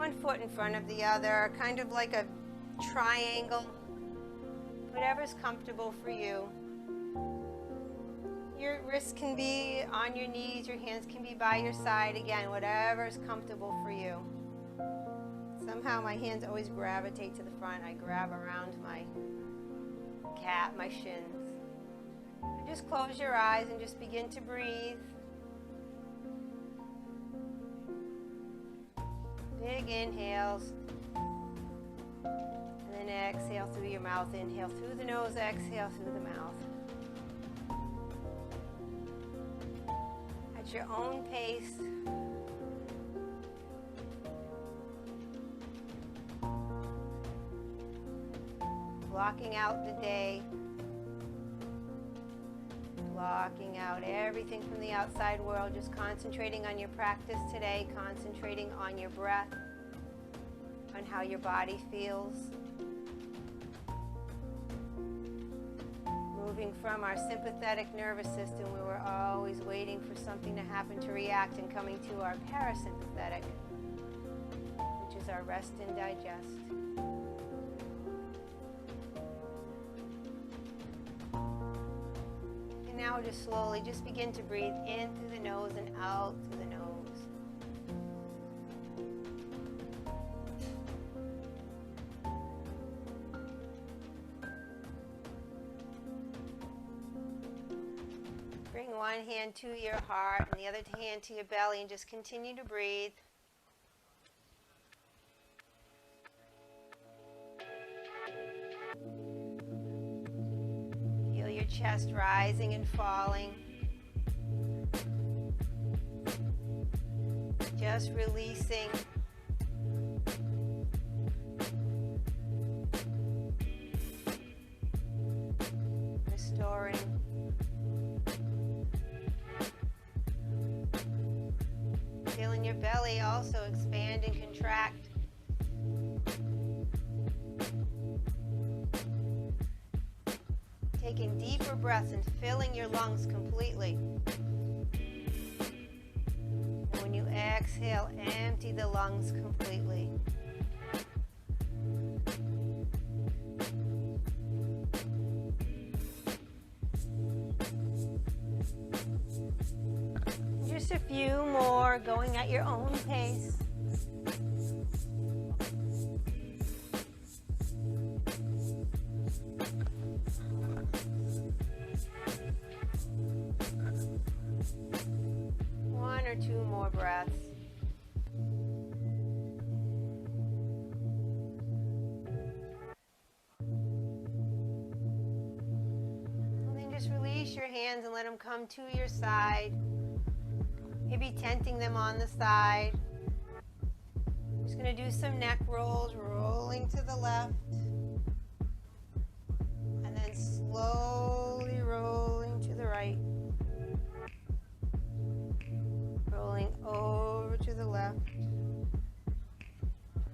one foot in front of the other, kind of like a triangle, whatever's comfortable for you. Your wrists can be on your knees, your hands can be by your side, again, whatever is comfortable for you. Somehow my hands always gravitate to the front. I grab around my my shins. So just close your eyes and just begin to breathe. Big inhales. And then exhale through your mouth. Inhale through the nose, exhale through the mouth. At your own pace. Blocking out the day, blocking out everything from the outside world, just concentrating on your practice today, concentrating on your breath, on how your body feels. Moving from our sympathetic nervous system, where we're always waiting for something to happen to react, and coming to our parasympathetic, which is our rest and digest. Now just slowly, just begin to breathe in through the nose and out through the nose. Bring one hand to your heart and the other hand to your belly, and just continue to breathe. Your chest rising and falling. Just releasing. Restoring. Feeling your belly also expand and contract. Taking deeper breaths and filling your lungs completely. And when you exhale, empty the lungs completely. Just a few more, going at your own pace. One or two more breaths. And then just release your hands and let them come to your side. Maybe tenting them on the side. Just going to do some neck rolls, rolling to the left. And then slowly rolling to the right. Rolling over to the left.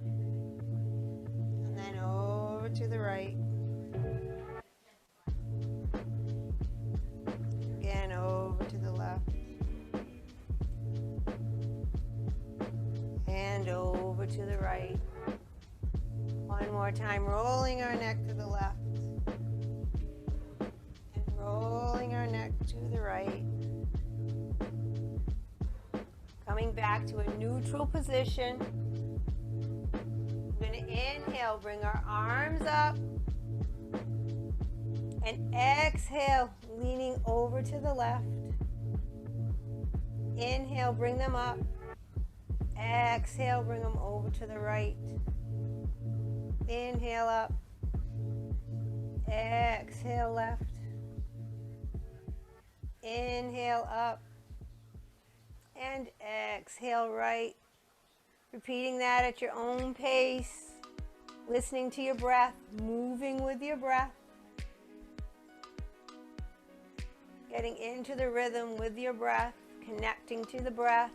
And then over to the right. Again, over to the left. And over to the right. One more time, rolling our neck to the left. And rolling our neck to the right. Coming back to a neutral position. We're going to inhale, bring our arms up. And exhale, leaning over to the left. Inhale, bring them up. Exhale, bring them over to the right. Inhale up. Exhale left. Inhale up. And exhale right. Repeating that at your own pace. Listening to your breath. Moving with your breath. Getting into the rhythm with your breath. Connecting to the breath.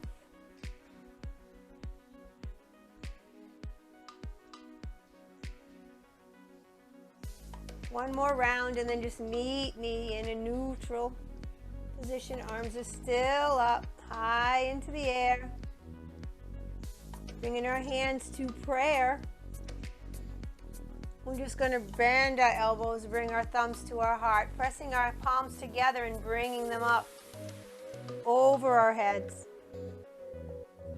One more round, and then just meet me in a neutral position. Arms are still up, high into the air. Bringing our hands to prayer. We're just going to bend our elbows, bring our thumbs to our heart, pressing our palms together and bringing them up over our heads.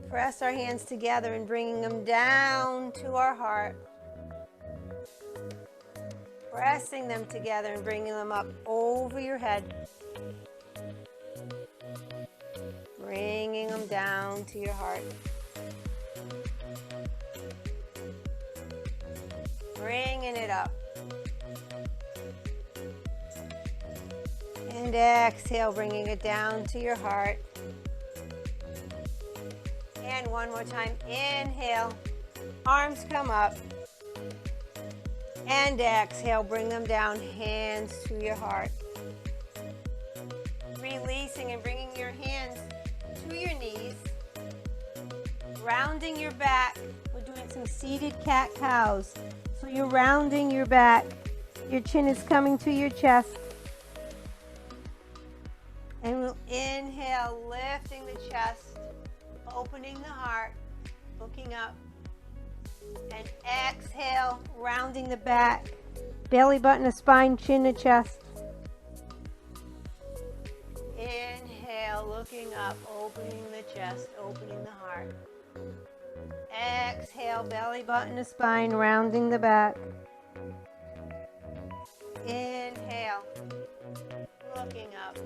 Press our hands together and bringing them down to our heart. Pressing them together and bringing them up over your head. Bringing them down to your heart. Bringing it up. And exhale, bringing it down to your heart. And one more time, inhale, arms come up. And exhale, bring them down, hands to your heart. Releasing and bringing your hands to your knees. Rounding your back. We're doing some seated cat-cows. So you're rounding your back. Your chin is coming to your chest. And we'll inhale, lifting the chest, opening the heart, looking up. And exhale, rounding the back, belly button to spine, chin to chest. Inhale, looking up, opening the chest, opening the heart. Exhale, belly button to spine, rounding the back. Inhale, looking up.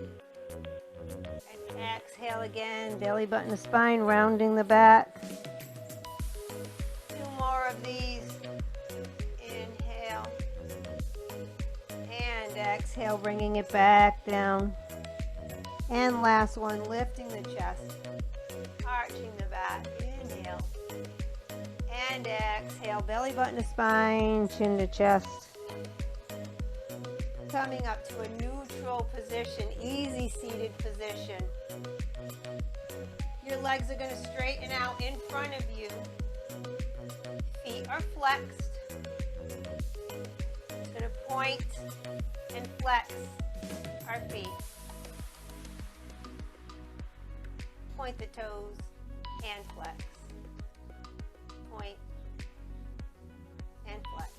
And exhale again, belly button to spine, rounding the back. More of these. Inhale and exhale, bringing it back down. And last one, lifting the chest, arching the back. Inhale and exhale, belly button to spine, chin to chest. Coming up to a neutral position, easy seated position. Your legs are going to straighten out in front of you. Feet are flexed. It's going to point and flex our feet. Point the toes and flex. Point and flex.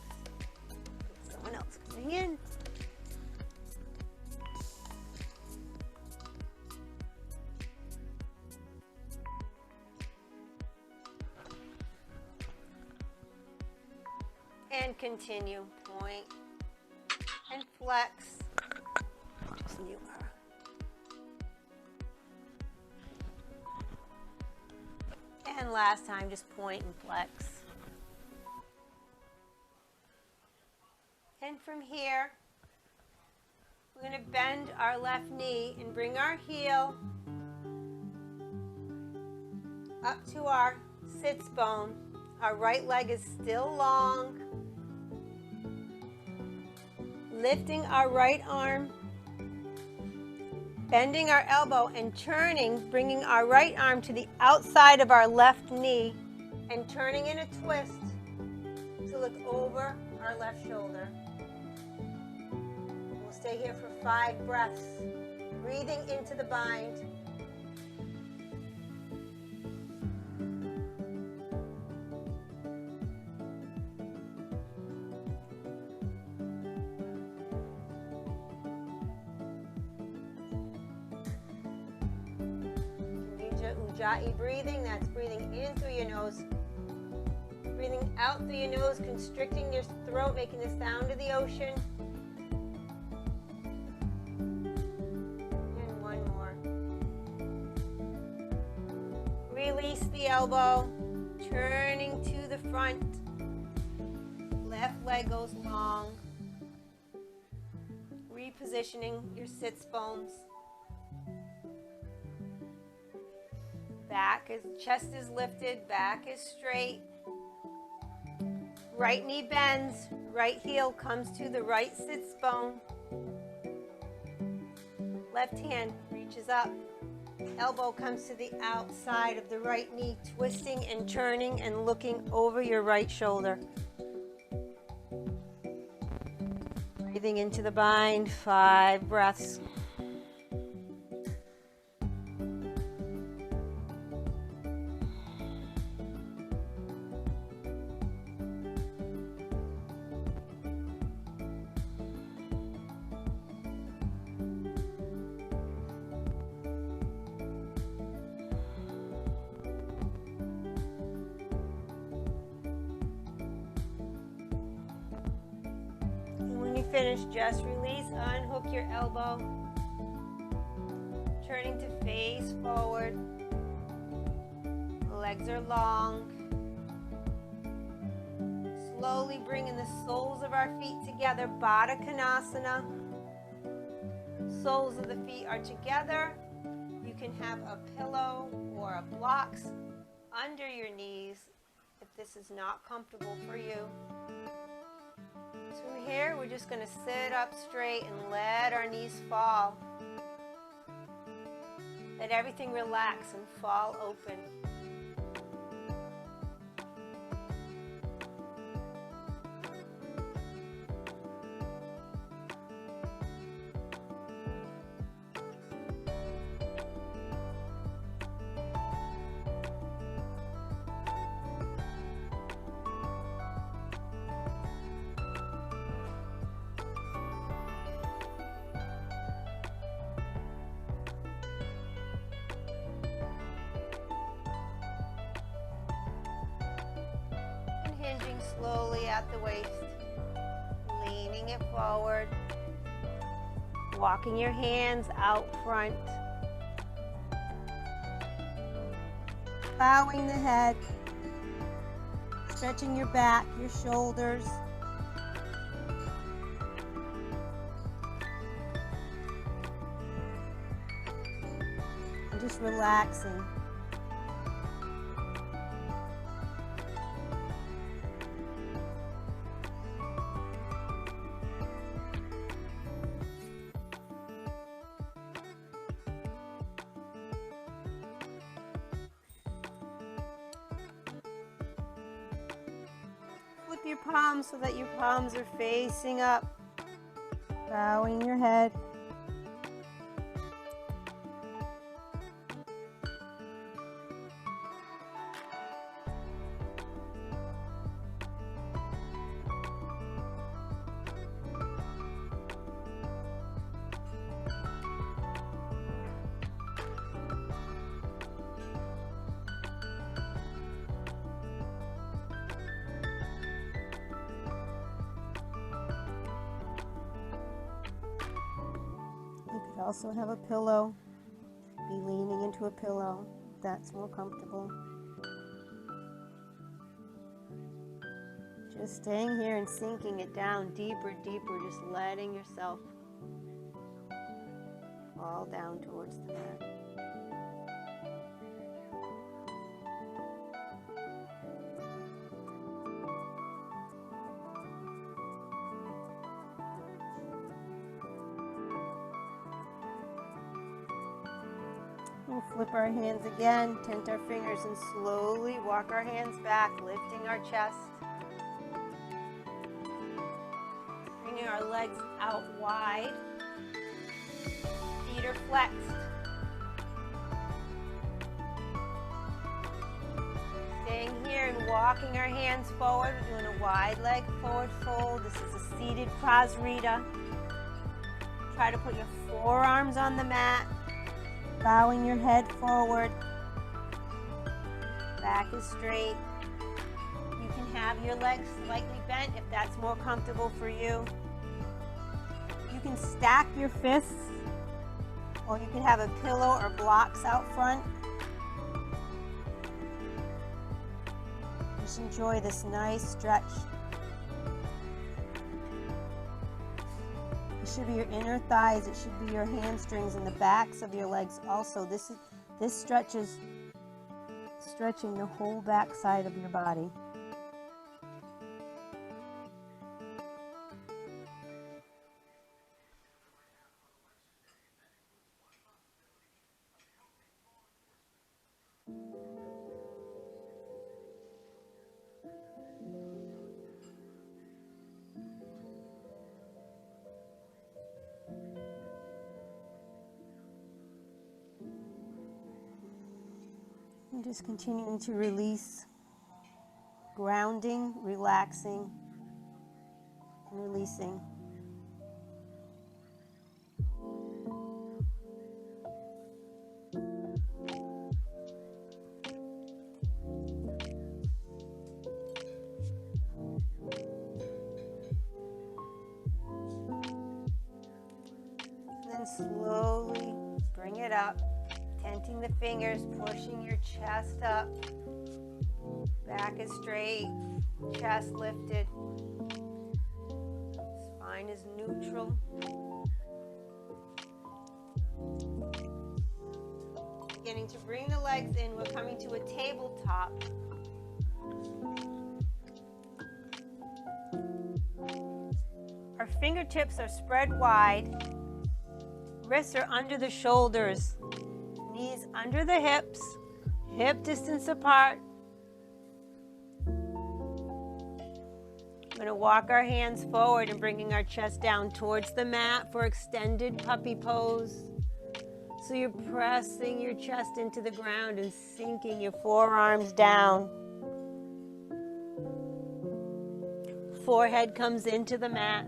Someone else coming in. And continue, point and flex. Just mute her. And last time, just point and flex. And from here, we're going to bend our left knee and bring our heel up to our sits bone. Our right leg is still long. Lifting our right arm, bending our elbow and turning, bringing our right arm to the outside of our left knee and turning in a twist to look over our left shoulder. We'll stay here for 5 breaths, breathing into the bind. Ujjayi breathing, that's breathing in through your nose. Breathing out through your nose, constricting your throat, making the sound of the ocean. And one more. Release the elbow, turning to the front. Left leg goes long. Repositioning your sits bones. Back is, chest is lifted, back is straight. Right knee bends, right heel comes to the right sits bone. Left hand reaches up, elbow comes to the outside of the right knee, twisting and turning and looking over your right shoulder. Breathing into the bind, 5 breaths. finish, just release, unhook your elbow, turning to face forward. Legs are long. Slowly bringing the soles of our feet together, Baddha Konasana. Soles of the feet are together. You can have a pillow or a blocks under your knees if this is not comfortable for you. So here we're just going to sit up straight and let our knees fall. Let everything relax and fall open. Hinging slowly at the waist, leaning it forward, walking your hands out front, bowing the head, stretching your back, your shoulders, and just relaxing. Flip your palms so that your palms are facing up, bowing your head. You could also have a pillow. Be leaning into a pillow if that's more comfortable. Just staying here and sinking it down deeper, deeper, just letting yourself fall down towards the mat. We'll flip our hands again, tent our fingers, and slowly walk our hands back, lifting our chest. Bringing our legs out wide. Feet are flexed. Staying here and walking our hands forward. We're doing a wide leg forward fold. This is a seated Prasarita. Try to put your forearms on the mat. Bowing your head forward, back is straight. You can have your legs slightly bent if that's more comfortable for you. You can stack your fists, or you can have a pillow or blocks out front. Just enjoy this nice stretch. It should be your inner thighs, it should be your hamstrings and the backs of your legs also. This stretch is stretching the whole back side of your body. And just continuing to release, grounding, relaxing, and releasing. the fingers, pushing your chest up. Back is straight, chest lifted. Spine is neutral. Beginning to bring the legs in. We're coming to a tabletop. Our fingertips are spread wide. Wrists are under the shoulders. Knees under the hips. Hip distance apart. We're going to walk our hands forward and bringing our chest down towards the mat for extended puppy pose. So you're pressing your chest into the ground and sinking your forearms down. Forehead comes into the mat.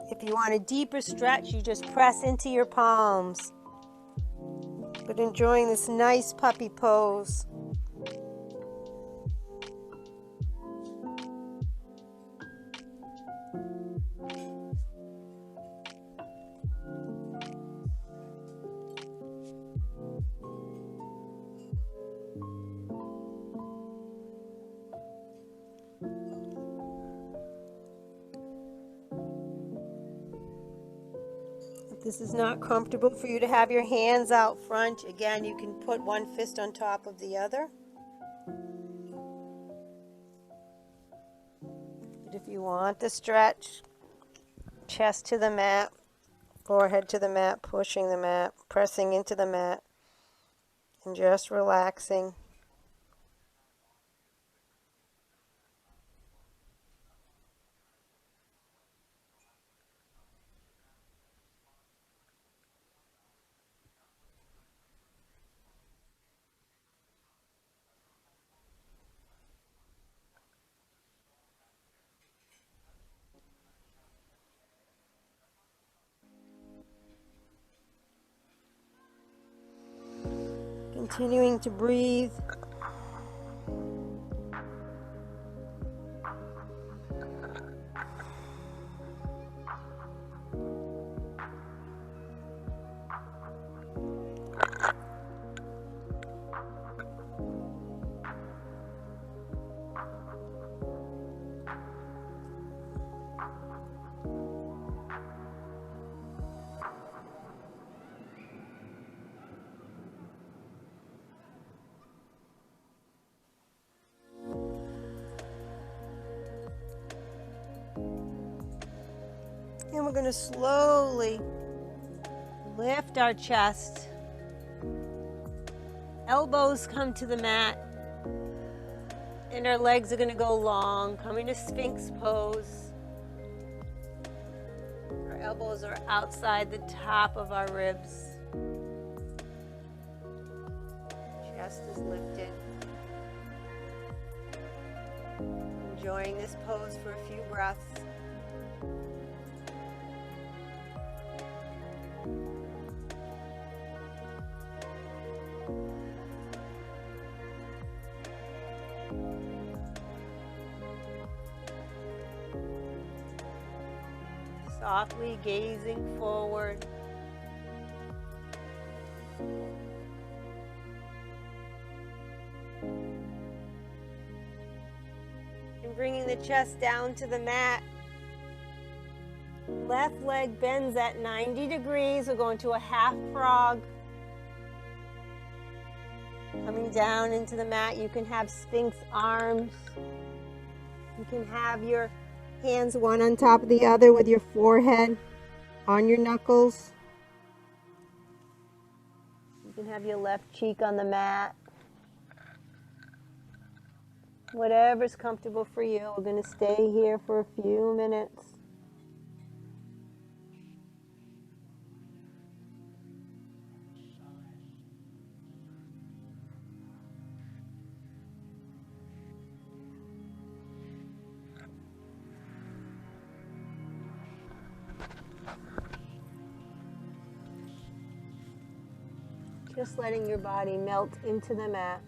If you want a deeper stretch, you just press into your palms. But enjoying this nice puppy pose. If this is not comfortable for you to have your hands out front, again, you can put one fist on top of the other. But if you want the stretch, chest to the mat, forehead to the mat, pushing the mat, pressing into the mat, and just relaxing. Continuing to breathe. And we're going to slowly lift our chest. Elbows come to the mat. And our legs are going to go long, coming to Sphinx pose. Our elbows are outside the top of our ribs. Chest is lifted. Enjoying this pose for a few breaths. Softly gazing forward. And bringing the chest down to the mat. Left leg bends at 90 degrees. We're going to a half frog. Coming down into the mat, you can have Sphinx arms. You can have your hands one on top of the other with your forehead on your knuckles. You can have your left cheek on the mat. Whatever's comfortable for you. We're going to stay here for a few minutes. Just letting your body melt into the mat.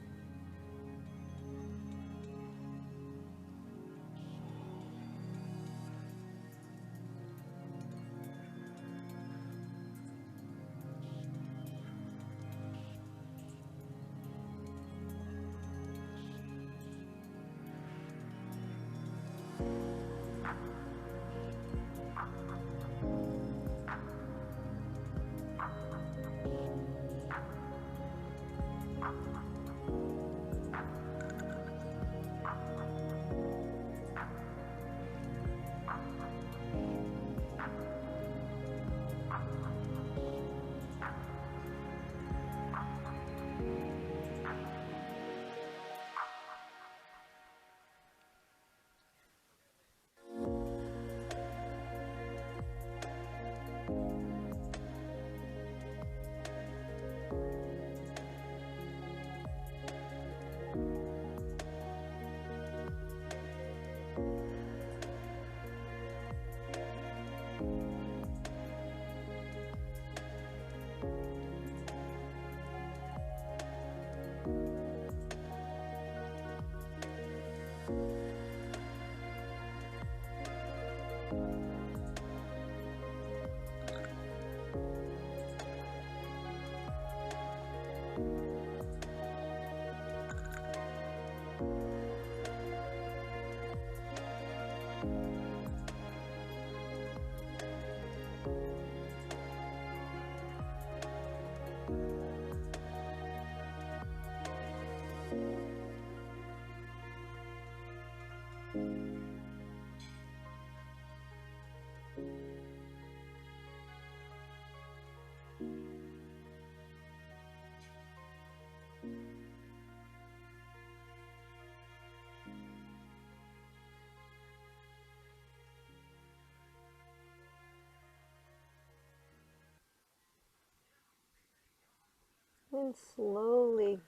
And slowly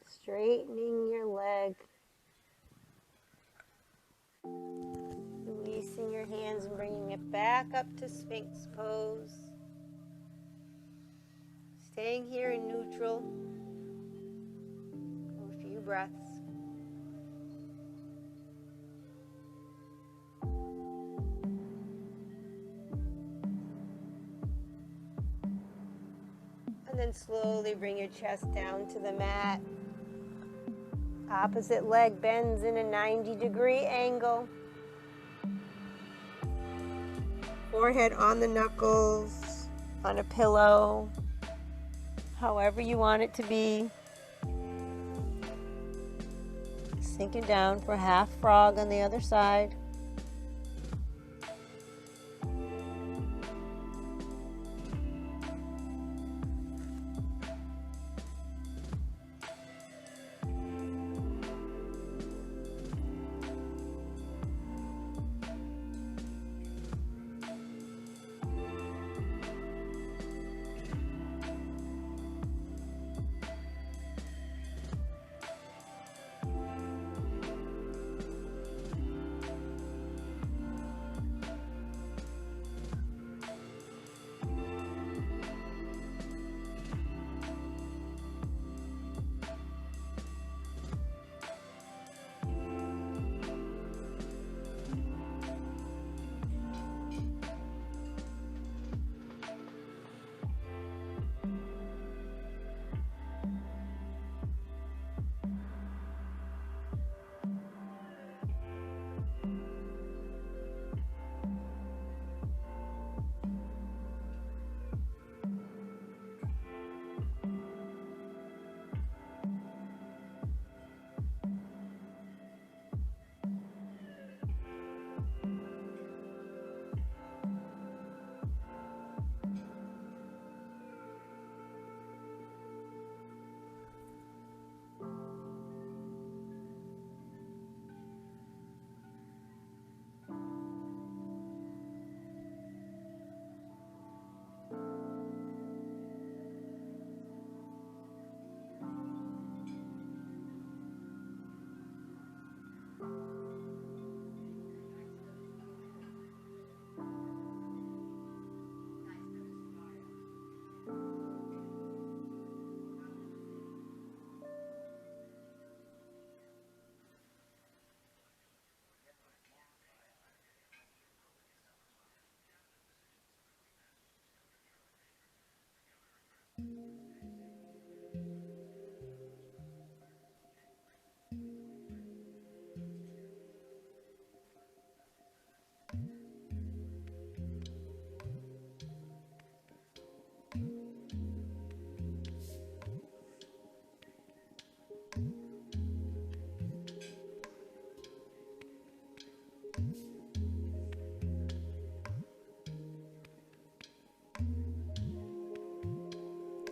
straightening your leg. Releasing your hands and bringing it back up to Sphinx pose. Staying here in neutral for a few breaths. And then slowly bring your chest down to the mat. Opposite leg bends in a 90-degree angle. Forehead on the knuckles, on a pillow, however you want it to be. Sinking down for half frog on the other side.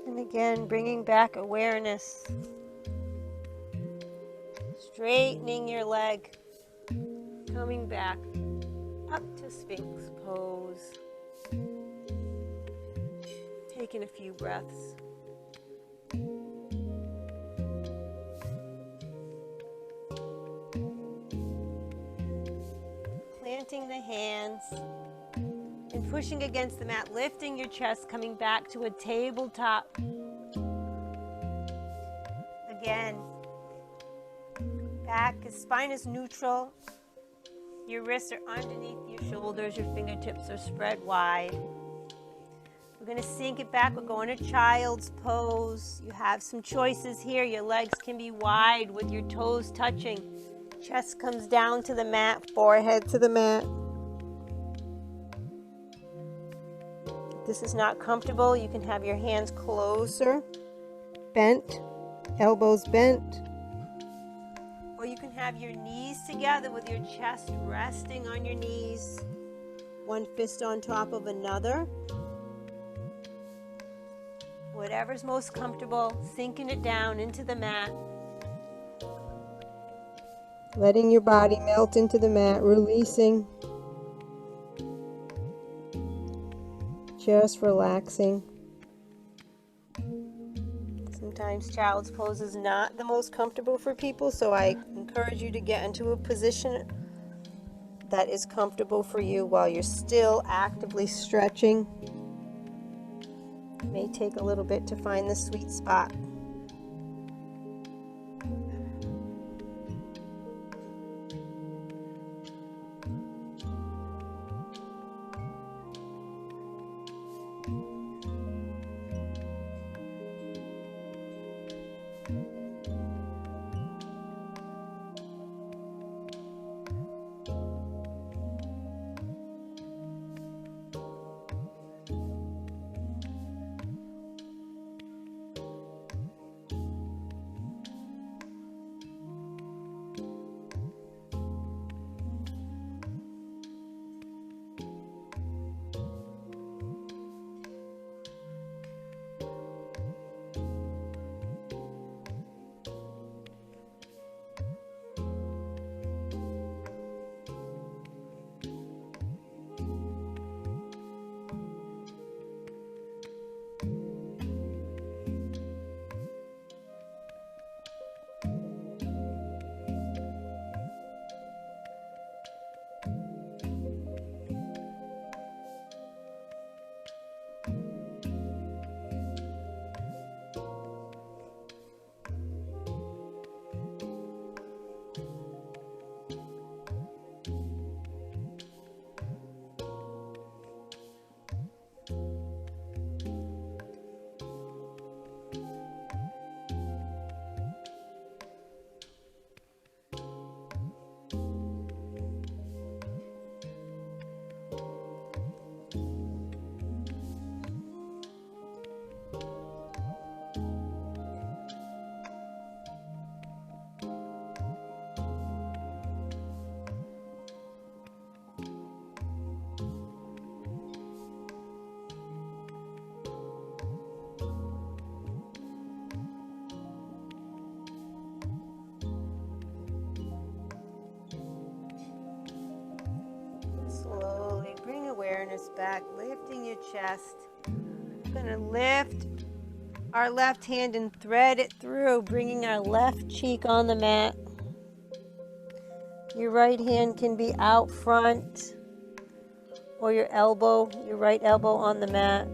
And again, bringing back awareness. Straightening your leg. Coming back up to Sphinx pose. Taking a few breaths. Planting the hands and pushing against the mat, lifting your chest, coming back to a tabletop. Again, back, spine is neutral. Your wrists are underneath your shoulders, your fingertips are spread wide. We're going to sink it back. We're going to child's pose. You have some choices here. Your legs can be wide with your toes touching. Chest comes down to the mat, forehead to the mat. If this is not comfortable, you can have your hands closer, bent elbows bent. Or you can have your knees together with your chest resting on your knees. One fist on top of another. Whatever's most comfortable, sinking it down into the mat. Letting your body melt into the mat, releasing. Just relaxing. Sometimes child's pose is not the most comfortable for people, so I encourage you to get into a position that is comfortable for you while you're still actively stretching. It may take a little bit to find the sweet spot. Slowly bring awareness back, lifting your chest. We're going to lift our left hand and thread it through, bringing our left cheek on the mat. Your right hand can be out front or your right elbow on the mat.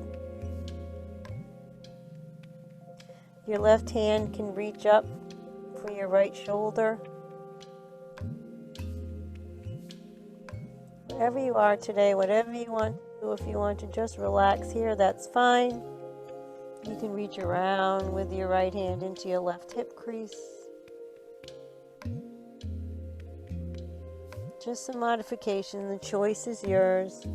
Your left hand can reach up for your right shoulder. Wherever you are today, whatever you want to do, if you want to just relax here, that's fine. You can reach around with your right hand into your left hip crease. Just some modification, the choice is yours.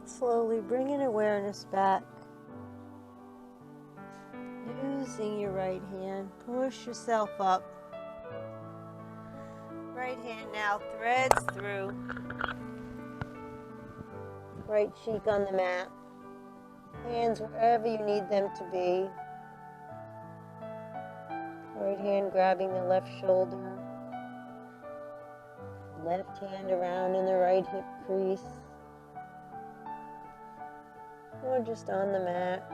Slowly bringing awareness back. using your right hand. Push yourself up. Right hand now threads through. Right cheek on the mat. Hands wherever you need them to be. Right hand grabbing the left shoulder. Left hand around in the right hip crease. Or just on the mat.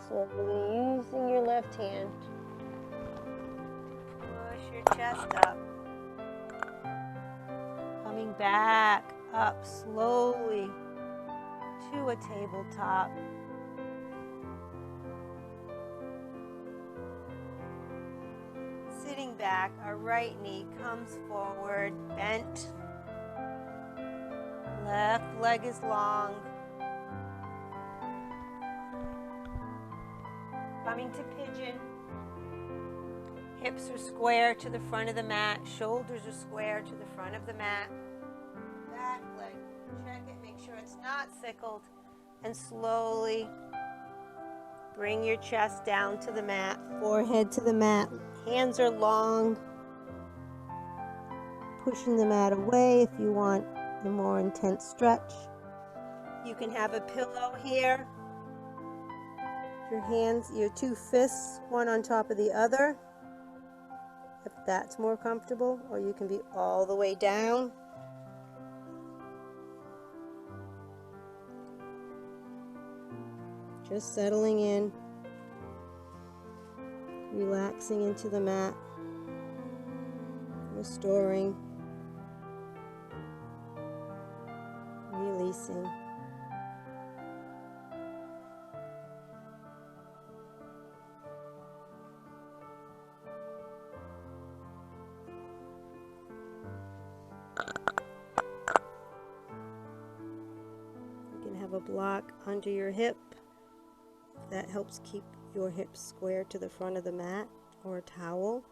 Slowly using your left hand, push your chest up, coming back up slowly to a tabletop. Sitting back, our right knee comes forward, bent, left leg is long. Coming to pigeon. Hips are square to the front of the mat. Shoulders are square to the front of the mat. Back leg, check it, make sure it's not sickled. And slowly bring your chest down to the mat, forehead to the mat. Hands are long. Pushing the mat away if you want a more intense stretch. You can have a pillow here. Your hands, your two fists, one on top of the other, if that's more comfortable, or you can be all the way down. Just settling in, relaxing into the mat, restoring, releasing. A block under your hip. That helps keep your hips square to the front of the mat, or a towel.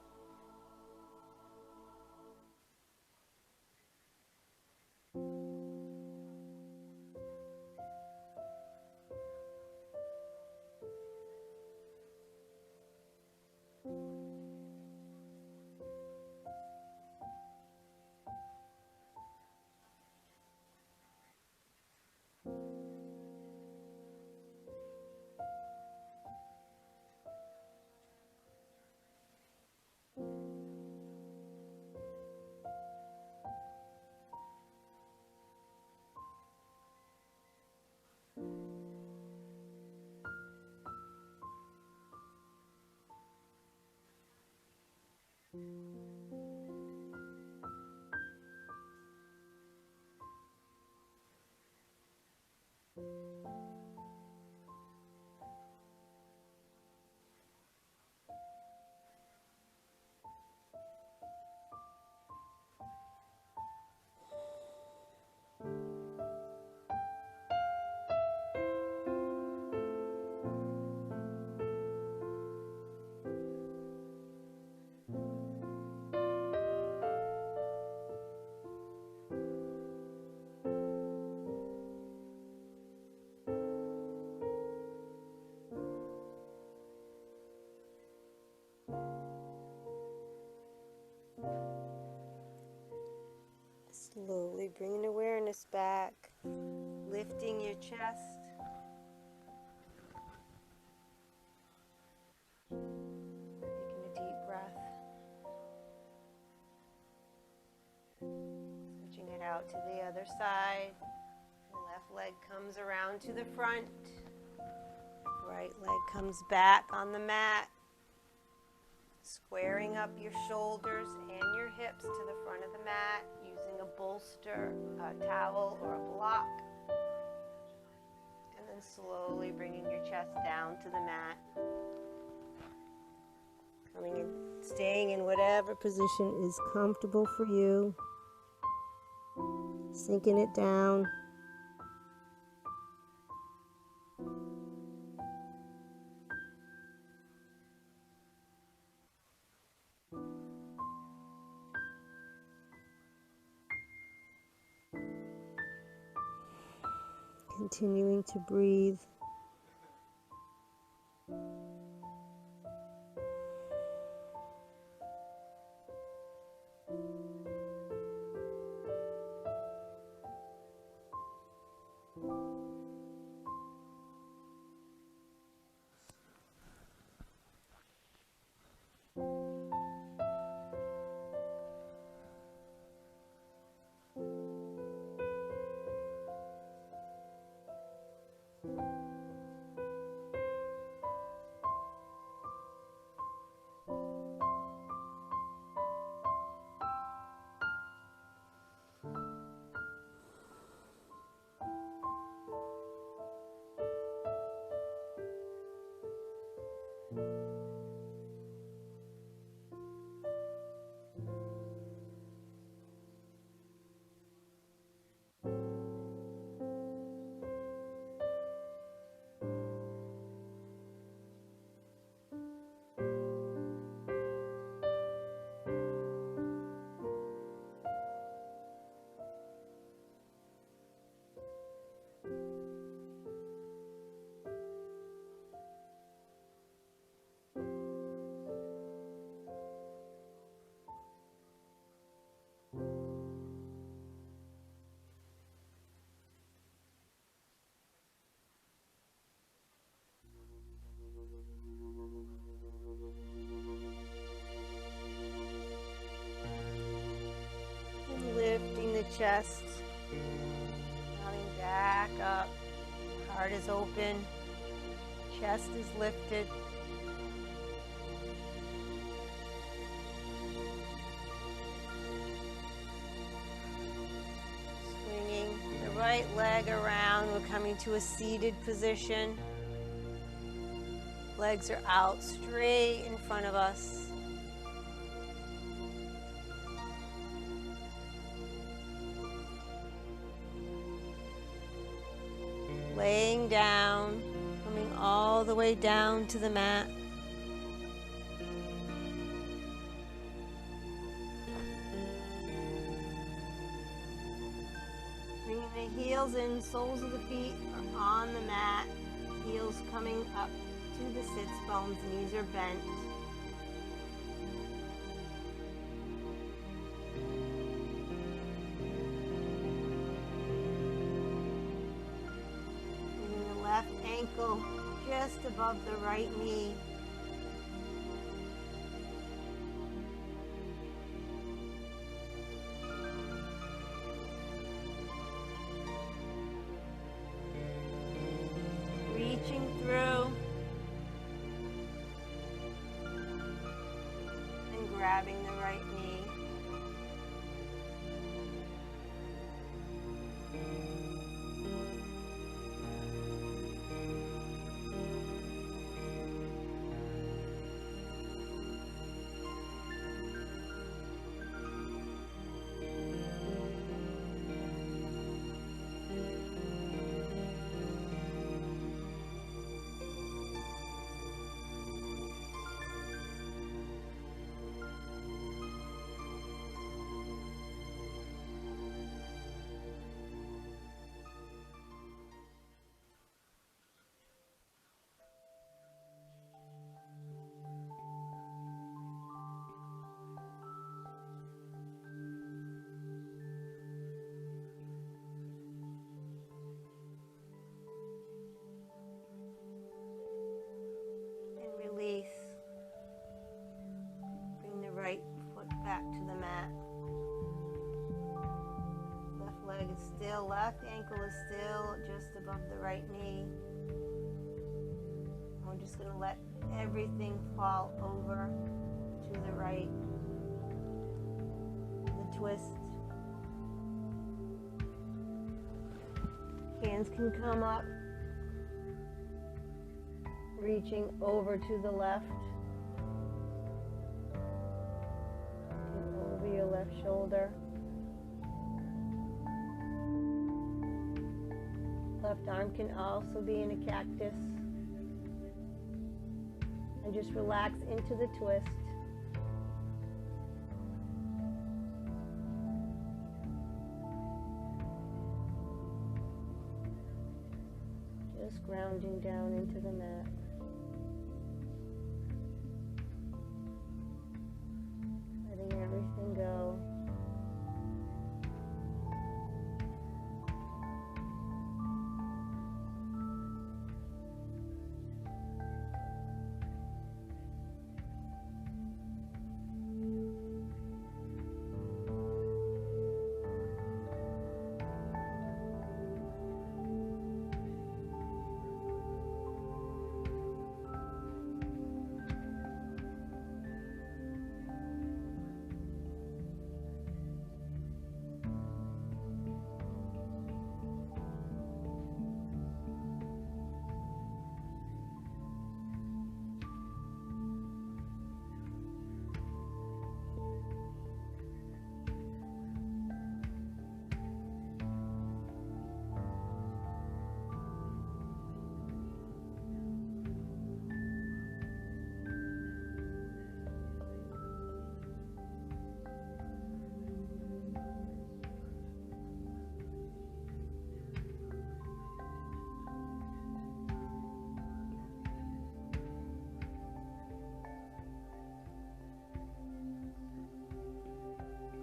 Slowly bringing awareness back, lifting your chest. Taking a deep breath. Switching it out to the other side. Left leg comes around to the front. Right leg comes back on the mat. Squaring up your shoulders and your hips to the front of the mat using a bolster, a towel, or a block. And then slowly bringing your chest down to the mat. Coming in, staying in whatever position is comfortable for you. Sinking it down. Continuing to breathe. Lifting the chest, coming back up, heart is open, chest is lifted. Swinging the right leg around, we're coming to a seated position. Legs are out straight in front of us. Laying down, coming all the way down to the mat. Bringing the heels in, soles of the feet are on the mat. Heels coming up to the sits bones, knees are bent. Left ankle just above the right knee. Reaching through and grabbing the right knee. left ankle is still just above the right knee. We're just going to let everything fall over to the right. The twist. Hands can come up, reaching over to the left. And over your left shoulder. Left arm can also be in a cactus. And just relax into the twist. Just grounding down into the mat. Letting everything go.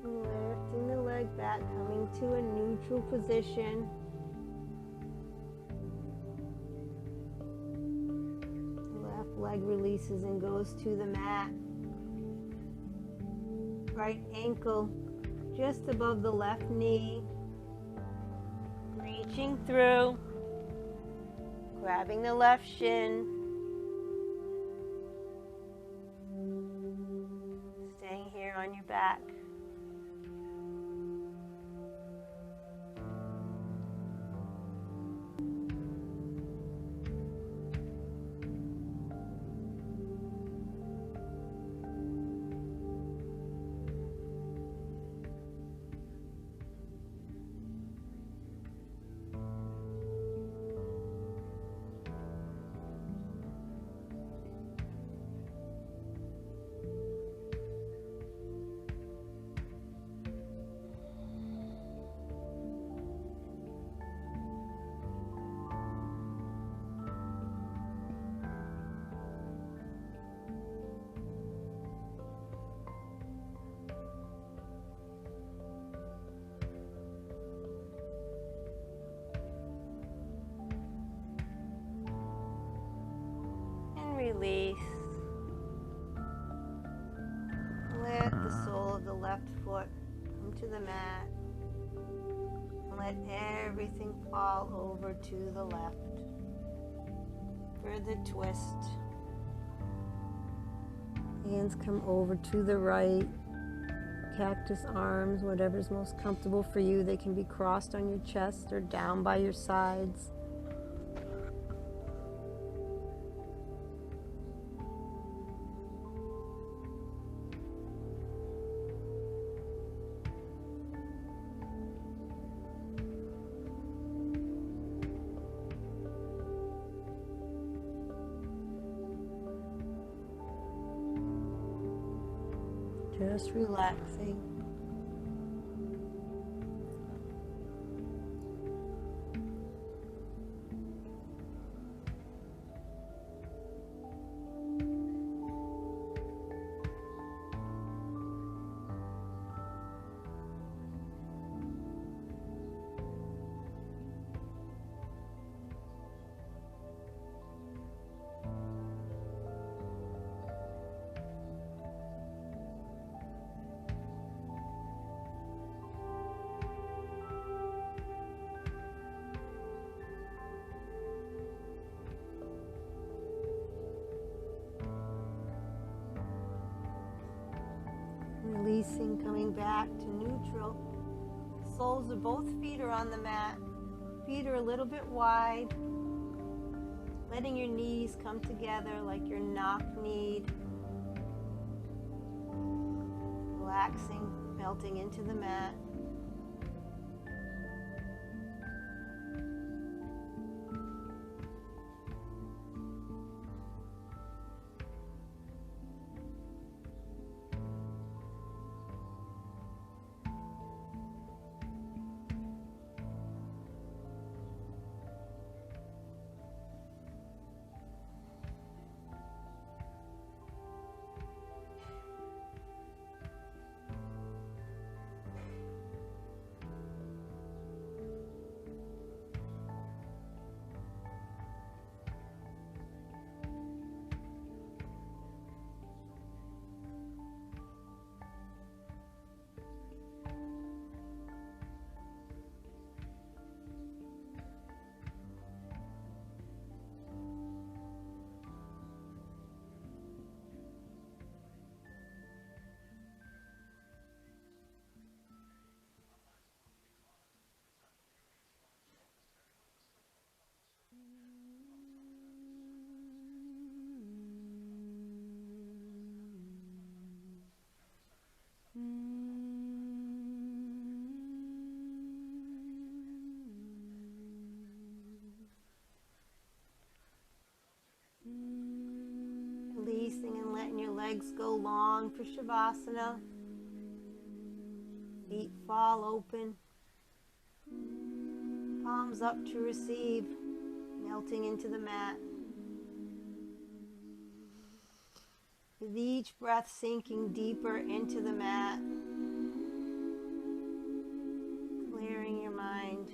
Lifting the leg back, coming to a neutral position. Left leg releases and goes to the mat. Right ankle just above the left knee. Reaching through, grabbing the left shin. Staying here on your back. Release. Let the sole of the left foot come to the mat. Let everything fall over to the left. For the twist. Hands come over to the right. Cactus arms, whatever's most comfortable for you. They can be crossed on your chest or down by your sides. Just relaxing. Releasing, coming back to neutral. Soles of both feet are on the mat. Feet are a little bit wide. Letting your knees come together like your knock-kneed. Relaxing, melting into the mat. Releasing and letting your legs go long for Shavasana. Feet fall open. Palms up to receive, melting into the mat. With each breath sinking deeper into the mat, clearing your mind.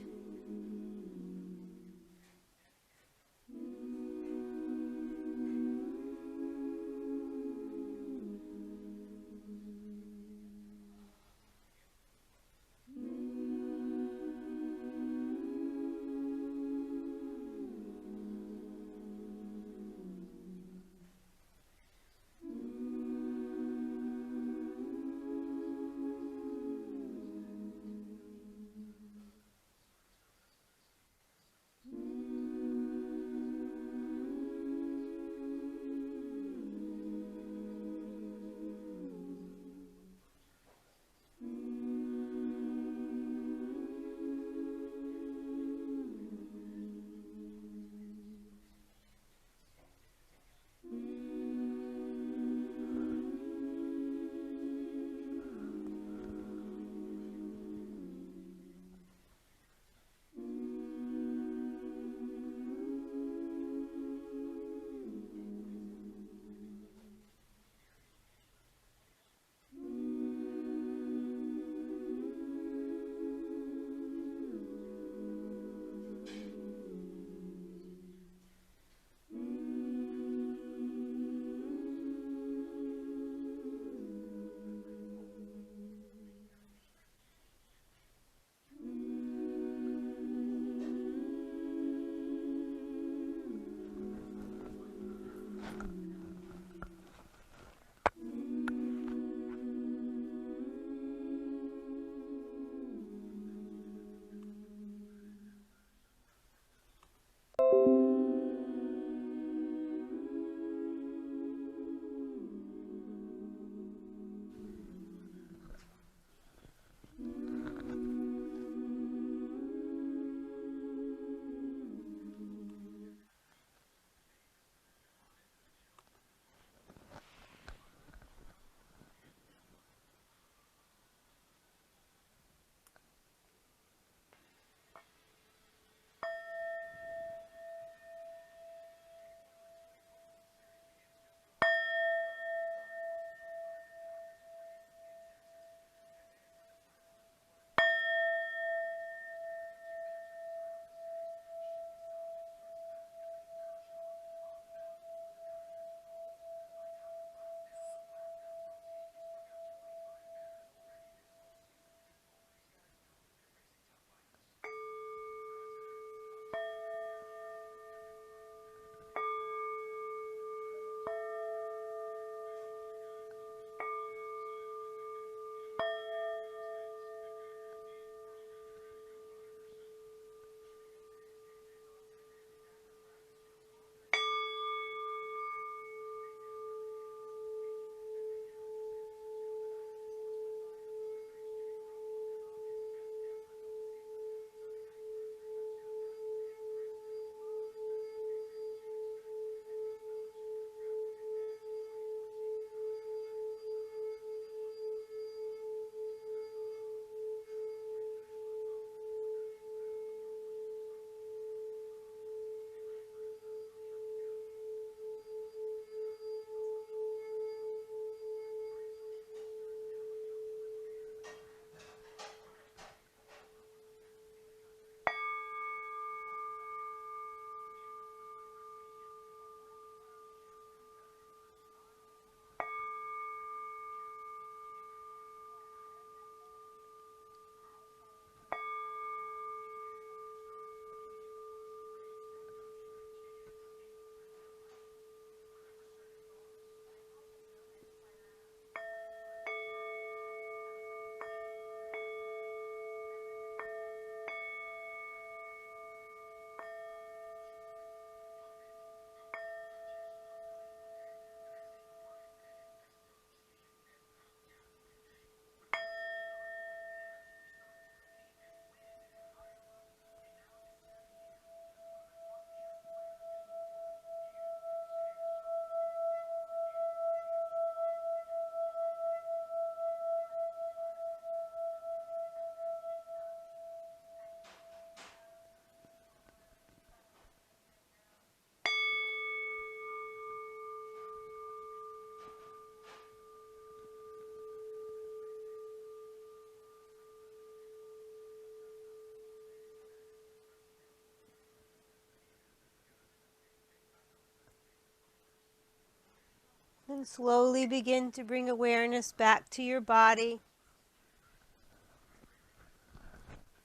Then slowly begin to bring awareness back to your body.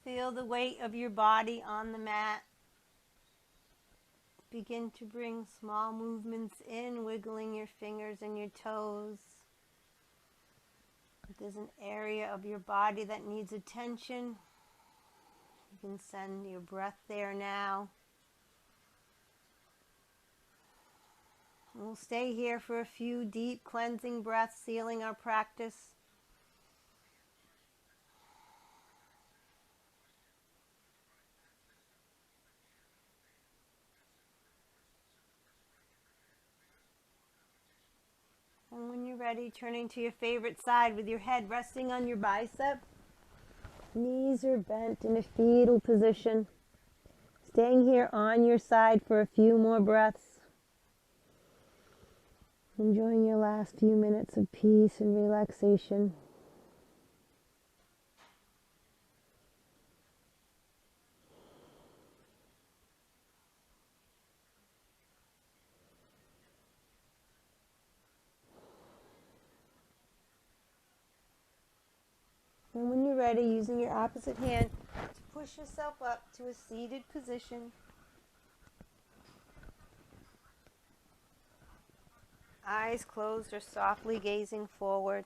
Feel the weight of your body on the mat. Begin to bring small movements in, wiggling your fingers and your toes. If there's an area of your body that needs attention, you can send your breath there now. We'll stay here for a few deep cleansing breaths, sealing our practice. And when you're ready, turning to your favorite side with your head resting on your bicep. Knees are bent in a fetal position. Staying here on your side for a few more breaths. Enjoying your last few minutes of peace and relaxation. And when you're ready, using your opposite hand to push yourself up to a seated position. Eyes closed or softly gazing forward.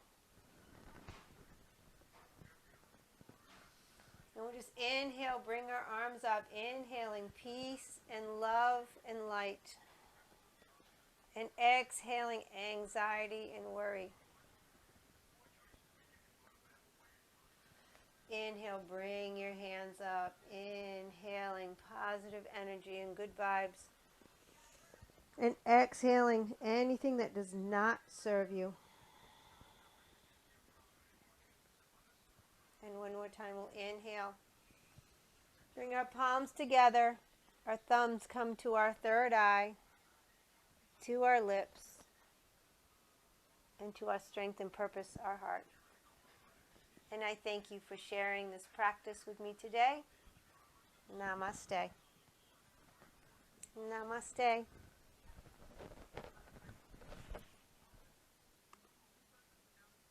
And we'll just inhale, bring our arms up, inhaling peace and love and light. And exhaling anxiety and worry. Inhale, bring your hands up, inhaling positive energy and good vibes. And exhaling anything that does not serve you. And one more time, we'll inhale. Bring our palms together. Our thumbs come to our third eye, to our lips, and to our strength and purpose, our heart. And I thank you for sharing this practice with me today. Namaste. Namaste.